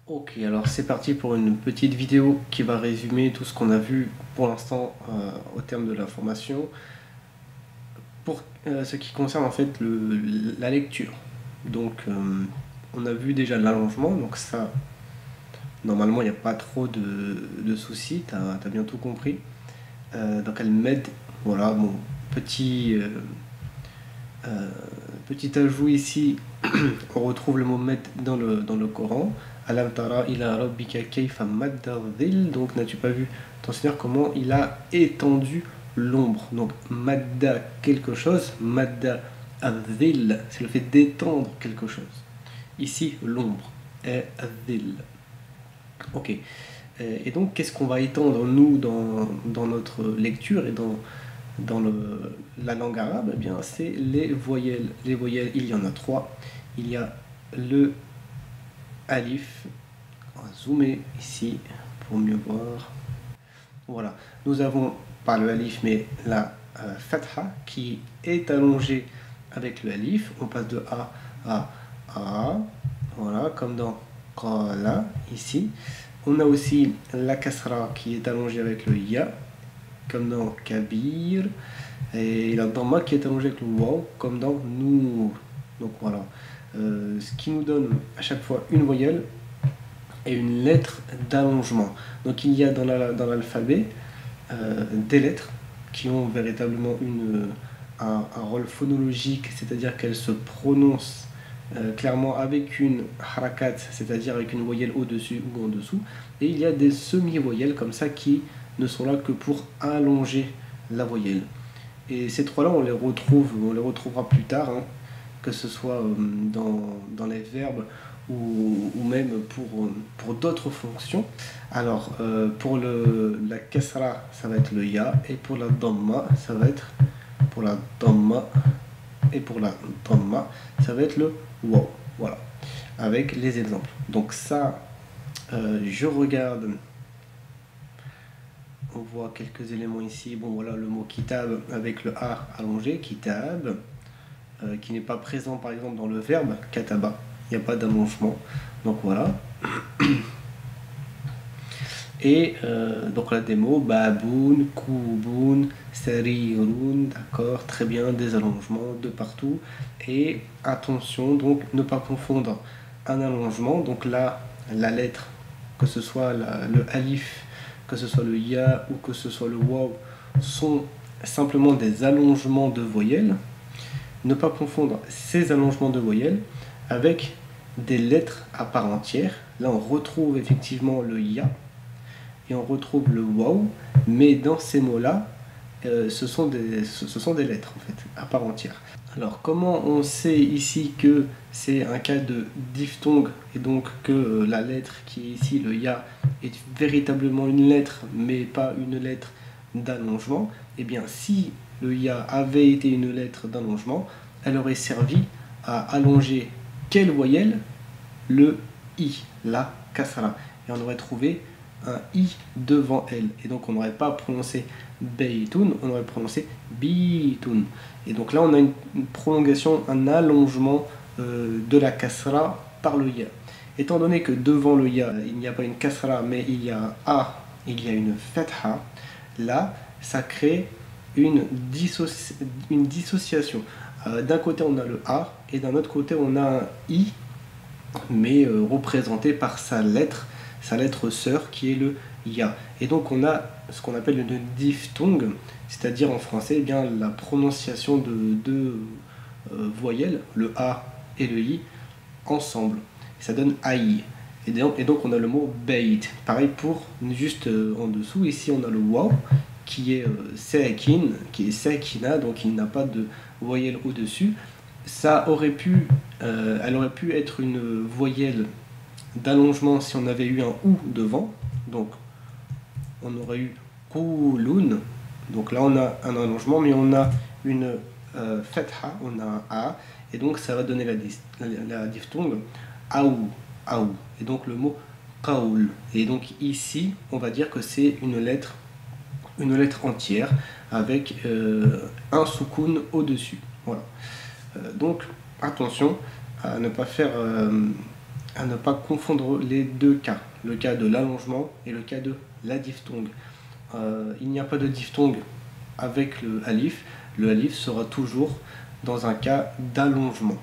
Ok, alors c'est parti pour une petite vidéo qui va résumer tout ce qu'on a vu pour l'instant au terme de l'information. Pour ce qui concerne en fait la lecture. Donc on a vu déjà l'allongement, donc ça, normalement il n'y a pas trop de soucis, t'as bien tout compris. Donc elle m'aide, voilà, bon, petit, euh, petit ajout ici, on retrouve le mot med dans le Coran. Alam tara ila rabbika kayfa madda dhil. Donc n'as-tu pas vu ton Seigneur comment il a étendu l'ombre. Donc madda quelque chose, madda adhil, c'est le fait d'étendre quelque chose. Ici l'ombre est adhil. Ok. Et donc qu'est-ce qu'on va étendre nous dans notre lecture et dans la langue arabe, eh bien, c'est les voyelles. Les voyelles, il y en a trois. Il y a le alif. On va zoomer ici pour mieux voir. Voilà. Nous avons pas le alif, mais la fatha qui est allongée avec le alif. On passe de A à A. Voilà, comme dans qala ici. On a aussi la kasra qui est allongée avec le ya, comme dans kabir. Et la dhamma qui est allongée avec le waw, comme dans nour. Donc voilà. Ce qui nous donne à chaque fois une voyelle et une lettre d'allongement. Donc il y a dans l'alphabet des lettres qui ont véritablement un rôle phonologique, c'est-à-dire qu'elles se prononcent clairement avec une harakat, c'est-à-dire avec une voyelle au-dessus ou en dessous. Et il y a des semi-voyelles comme ça qui ne sont là que pour allonger la voyelle. Et ces trois-là, on les retrouvera plus tard, hein, que ce soit dans les verbes ou même pour d'autres fonctions. Alors, pour la kasra, ça va être le ya, et pour la dhamma, ça va être pour la dhamma, et pour la dhamma, ça va être le waw. Voilà, avec les exemples. Donc ça, je regarde. On voit quelques éléments ici. Bon, voilà le mot kitab avec le A allongé, kitab, qui n'est pas présent par exemple dans le verbe kataba. Il n'y a pas d'allongement. Donc voilà. Et donc là, des mots baboun, kouboun, sarirun, d'accord, très bien, des allongements de partout. Et attention, donc ne pas confondre un allongement, donc là, la lettre, que ce soit le alif, que ce soit le ya ou que ce soit le waw, sont simplement des allongements de voyelles. Ne pas confondre ces allongements de voyelles avec des lettres à part entière. Là, on retrouve effectivement le ya et on retrouve le waw, mais dans ces mots-là, ce sont des lettres en fait, à part entière. Alors comment on sait ici que c'est un cas de diphtongue et donc que la lettre qui est ici, le ya, est véritablement une lettre mais pas une lettre d'allongement? Eh bien si le ya avait été une lettre d'allongement, elle aurait servi à allonger quelle voyelle? Le i, la kasra. Et on aurait trouvé un i devant elle. Et donc on n'aurait pas prononcé beitun, on aurait prononcé bitun. Et donc là on a une prolongation, un allongement de la kasra par le ya. Étant donné que devant le ya, il n'y a pas une kasra, mais il y a un a, il y a une fatha, là ça crée une dissociation. D'un côté on a le a et d'un autre côté on a un i, mais représenté par sa lettre sœur qui est le ya. Et donc on a ce qu'on appelle une diphtongue, c'est-à-dire en français eh bien, la prononciation de deux voyelles, le a et le i, ensemble. Et ça donne aïe. Et donc on a le mot bait. Pareil pour juste en dessous, ici on a le waw qui est sakin, qui est sakina, donc il n'a pas de voyelle au-dessus. Ça aurait pu, elle aurait pu être une voyelle d'allongement si on avait eu un ou devant. Donc on aurait eu kulun. Donc là on a un allongement, mais on a une fatha, on a un a, et donc ça va donner la diphtongue aou, aou. Et donc le mot qaoul. Et donc ici on va dire que c'est une lettre entière avec un soukoun au-dessus. Voilà. Donc attention à ne pas faire à ne pas confondre les deux cas, le cas de l'allongement et le cas de la diphtongue. Il n'y a pas de diphtongue avec le alif sera toujours dans un cas d'allongement.